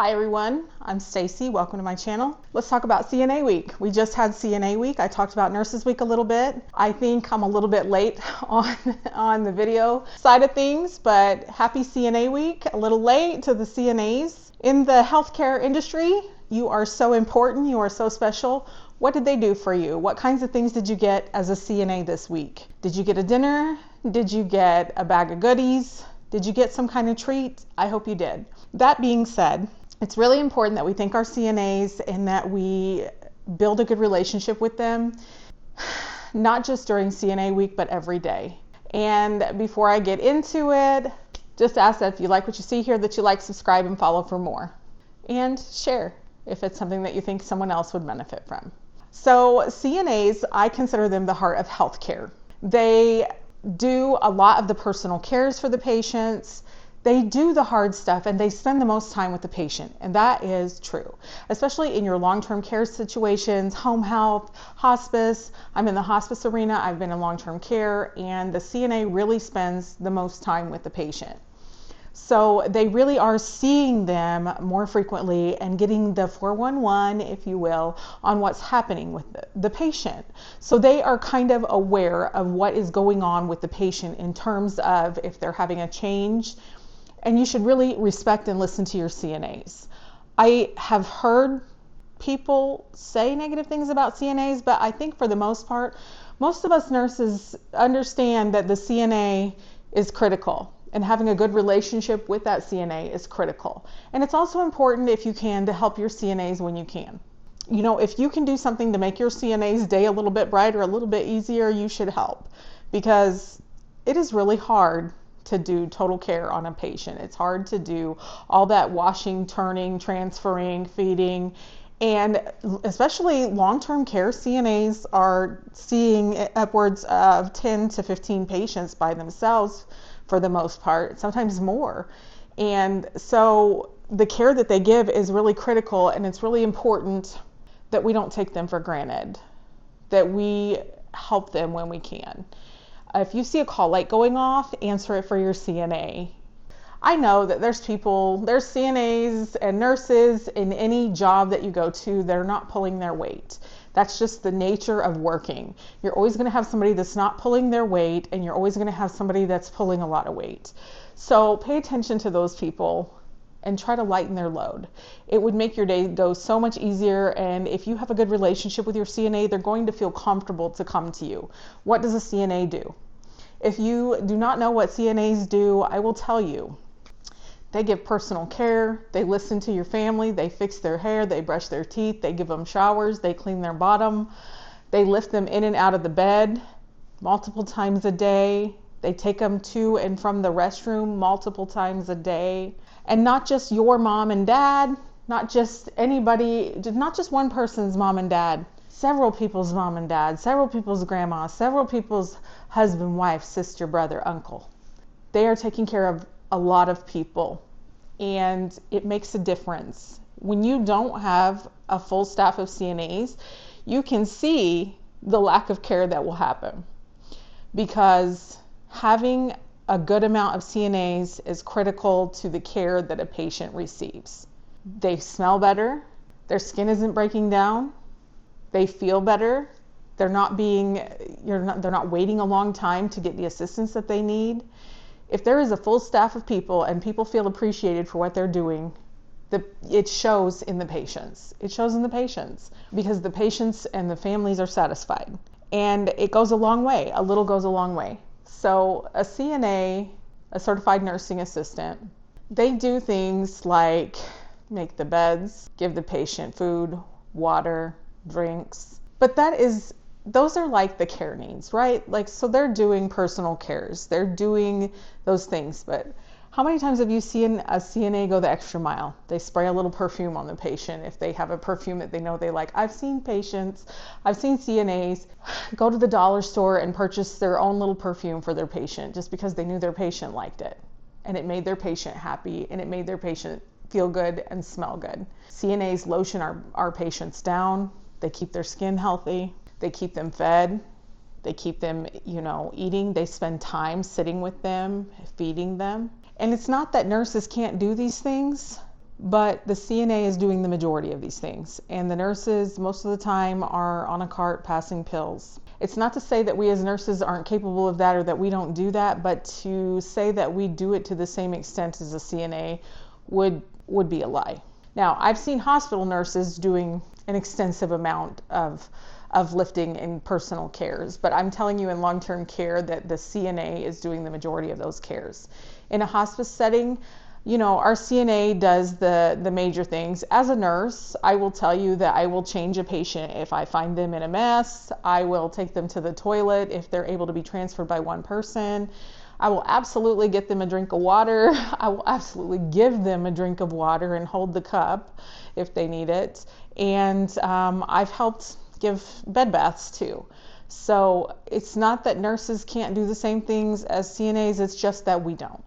Hi everyone, I'm Stacy. Welcome to my channel. Let's talk about CNA week. We just had CNA week. I talked about nurses week a little bit. I think I'm a little bit late on the video side of things, but happy CNA week. A little late to the CNAs. In the healthcare industry, you are so important. You are so special. What did they do for you? What kinds of things did you get as a CNA this week? Did you get a dinner? Did you get a bag of goodies? Did you get some kind of treat? I hope you did. That being said, it's really important that we thank our CNAs and that we build a good relationship with them, not just during CNA week, but every day. And before I get into it, just ask that if you like what you see here, that you like, subscribe, and follow for more. And share if it's something that you think someone else would benefit from. So CNAs, I consider them the heart of healthcare. They do a lot of the personal cares for the patients. They do the hard stuff and they spend the most time with the patient, and that is true, especially in your long-term care situations, home health, hospice. I'm in the hospice arena, I've been in long-term care, and the CNA really spends the most time with the patient. So they really are seeing them more frequently and getting the 411, if you will, on what's happening with the patient. So they are kind of aware of what is going on with the patient in terms of if they're having a change. And you should really respect and listen to your CNAs. I have heard people say negative things about CNAs, but I think for the most part, most of us nurses understand that the CNA is critical, and having a good relationship with that CNA is critical. And it's also important, if you can, to help your CNAs when you can. You know, if you can do something to make your CNA's day a little bit brighter, a little bit easier, you should help, because it is really hard to do total care on a patient. It's hard to do all that washing, turning, transferring, feeding, and especially long-term care. CNAs are seeing upwards of 10 to 15 patients by themselves for the most part, sometimes more. And so the care that they give is really critical, and it's really important that we don't take them for granted, that we help them when we can. If you see a call light going off, answer it for your CNA. I know that there's CNAs and nurses in any job that you go to, they're not pulling their weight. That's just the nature of working. You're always going to have somebody that's not pulling their weight, and you're always going to have somebody that's pulling a lot of weight. So pay attention to those people and try to lighten their load. It would make your day go so much easier, and if you have a good relationship with your CNA, they're going to feel comfortable to come to you. What does a CNA do? If you do not know what CNAs do, I will tell you. They give personal care, they listen to your family, they fix their hair, they brush their teeth, they give them showers, they clean their bottom, they lift them in and out of the bed multiple times a day, they take them to and from the restroom multiple times a day. And not just your mom and dad, not just anybody, not just one person's mom and dad, several people's mom and dad, several people's grandma, several people's husband, wife, sister, brother, uncle. They are taking care of a lot of people, and it makes a difference. When you don't have a full staff of CNAs, you can see the lack of care that will happen, because having a good amount of CNAs is critical to the care that a patient receives. They smell better, their skin isn't breaking down, they feel better, they're not waiting a long time to get the assistance that they need. If there is a full staff of people and people feel appreciated for what they're doing, it shows in the patients. It shows in the patients, because the patients and the families are satisfied. And it goes a long way. A little goes a long way. So a CNA, a certified nursing assistant, they do things like make the beds, give the patient food, water, drinks. But those are like the care needs, right? Like, so they're doing personal cares. They're doing those things. But how many times have you seen a CNA go the extra mile? They spray a little perfume on the patient if they have a perfume that they know they like. I've seen CNAs go to the dollar store and purchase their own little perfume for their patient just because they knew their patient liked it. And it made their patient happy, and it made their patient feel good and smell good. CNAs lotion our patients down. They keep their skin healthy. They keep them fed. They keep them, eating. They spend time sitting with them, feeding them. And it's not that nurses can't do these things, but the CNA is doing the majority of these things, and the nurses most of the time are on a cart passing pills. It's not to say that we as nurses aren't capable of that or that we don't do that, but to say that we do it to the same extent as a CNA would be a lie. Now, I've seen hospital nurses doing an extensive amount of lifting and personal cares, but I'm telling you in long-term care that the CNA is doing the majority of those cares. In a hospice setting, our CNA does the major things. As a nurse, I will tell you that I will change a patient if I find them in a mess. I will take them to the toilet if they're able to be transferred by one person. I will absolutely get them a drink of water. I will absolutely give them a drink of water and hold the cup if they need it. And I've helped give bed baths too. So it's not that nurses can't do the same things as CNAs, it's just that we don't.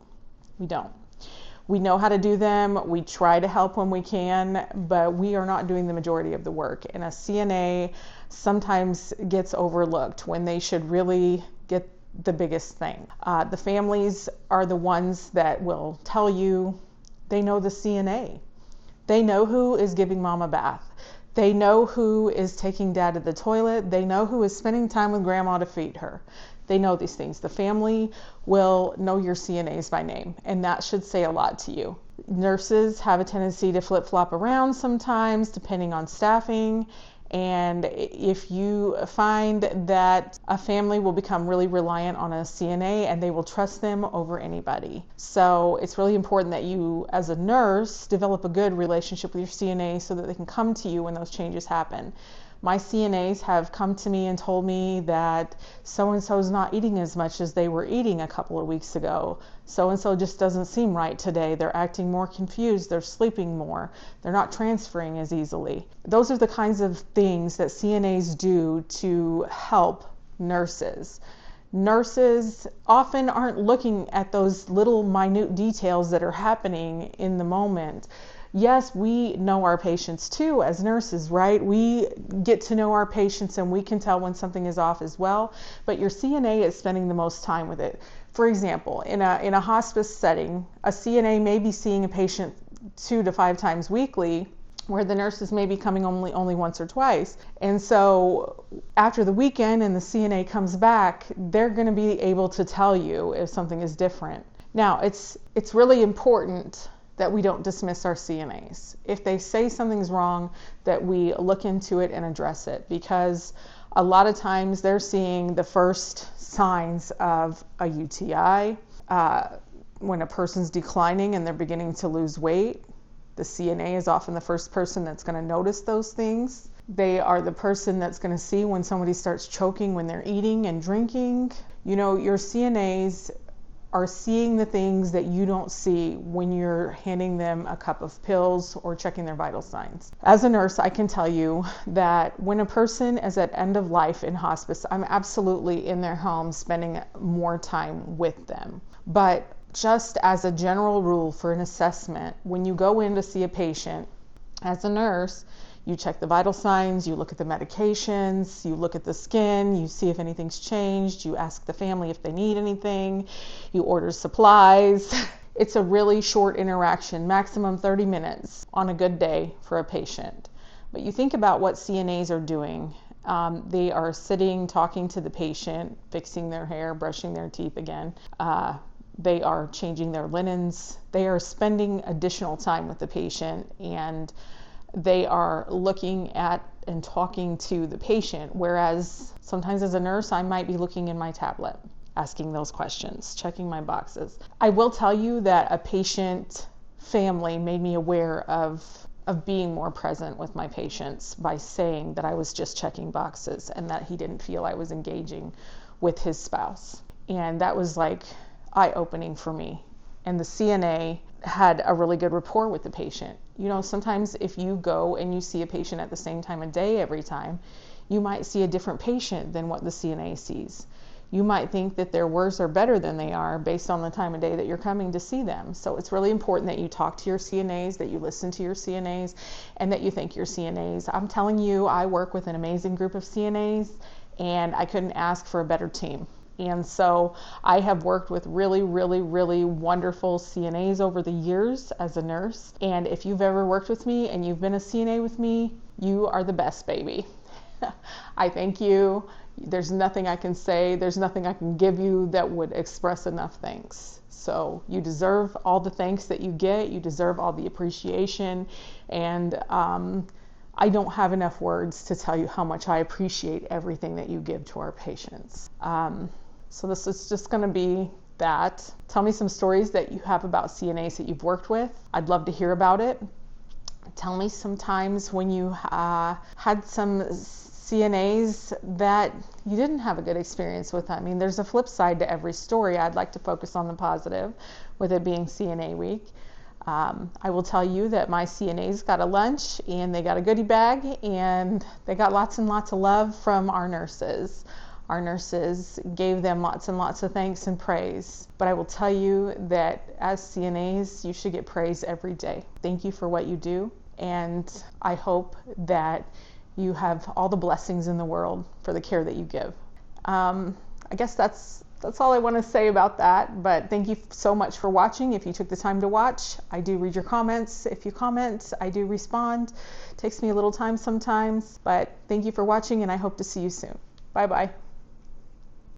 We know how to do them. We try to help when we can, but we are not doing the majority of the work. And a CNA sometimes gets overlooked when they should really get the biggest thing. The families are the ones that will tell you they know the CNA. They know who is giving mom a bath. They know who is taking dad to the toilet. They know who is spending time with grandma to feed her. They know these things. The family will know your CNAs by name, and that should say a lot to you. Nurses have a tendency to flip-flop around sometimes depending on staffing, and if you find that a family will become really reliant on a CNA and they will trust them over anybody. So it's really important that you as a nurse develop a good relationship with your CNA so that they can come to you when those changes happen. My CNAs have come to me and told me that so-and-so is not eating as much as they were eating a couple of weeks ago. So-and-so just doesn't seem right today. They're acting more confused. They're sleeping more. They're not transferring as easily. Those are the kinds of things that CNAs do to help nurses. Nurses often aren't looking at those little minute details that are happening in the moment. Yes, we know our patients too as nurses, right? We get to know our patients and we can tell when something is off as well, but your CNA is spending the most time with it. For example, in a hospice setting, a CNA may be seeing a patient 2 to 5 times weekly, where the nurses may be coming only once or twice. And so after the weekend and the CNA comes back, they're going to be able to tell you if something is different. Now, it's really important that we don't dismiss our CNAs. If they say something's wrong, that we look into it and address it, because a lot of times they're seeing the first signs of a UTI. When a person's declining and they're beginning to lose weight, the CNA is often the first person that's going to notice those things. They are the person that's going to see when somebody starts choking when they're eating and drinking. Your CNAs are seeing the things that you don't see when you're handing them a cup of pills or checking their vital signs. As a nurse, I can tell you that when a person is at end of life in hospice, I'm absolutely in their home spending more time with them. But just as a general rule for an assessment, when you go in to see a patient as a nurse, you check the vital signs, you look at the medications, you look at the skin, you see if anything's changed, you ask the family if they need anything, you order supplies. It's a really short interaction, maximum 30 minutes on a good day for a patient. But you think about what CNAs are doing. They are sitting, talking to the patient, fixing their hair, brushing their teeth again. They are changing their linens. They are spending additional time with the patient, and they are looking at and talking to the patient, whereas sometimes as a nurse, I might be looking in my tablet, asking those questions, checking my boxes. I will tell you that a patient family made me aware of being more present with my patients by saying that I was just checking boxes and that he didn't feel I was engaging with his spouse. And that was like eye-opening for me. And the CNA had a really good rapport with the patient. Sometimes if you go and you see a patient at the same time of day every time, you might see a different patient than what the CNA sees. You might think that they're worse or better than they are based on the time of day that you're coming to see them. So it's really important that you talk to your CNAs, that you listen to your CNAs, and that you thank your CNAs. I'm telling you, I work with an amazing group of CNAs, and I couldn't ask for a better team. And so I have worked with really, really, really wonderful CNAs over the years as a nurse. And if you've ever worked with me and you've been a CNA with me, you are the best, baby. I thank you. There's nothing I can say, there's nothing I can give you that would express enough thanks. So you deserve all the thanks that you get, you deserve all the appreciation, and I don't have enough words to tell you how much I appreciate everything that you give to our patients. So this is just going to be that. Tell me some stories that you have about CNAs that you've worked with. I'd love to hear about it. Tell me some times when you had some CNAs that you didn't have a good experience with. I mean, there's a flip side to every story. I'd like to focus on the positive, with it being CNA week. I will tell you that my CNAs got a lunch and they got a goodie bag and they got lots and lots of love from our nurses. Our nurses gave them lots and lots of thanks and praise. But I will tell you that as CNAs, you should get praise every day. Thank you for what you do. And I hope that you have all the blessings in the world for the care that you give. I guess that's all I want to say about that, but thank you so much for watching. If you took the time to watch, I do read your comments. If you comment, I do respond. It takes me a little time sometimes, but thank you for watching and I hope to see you soon. Bye-bye.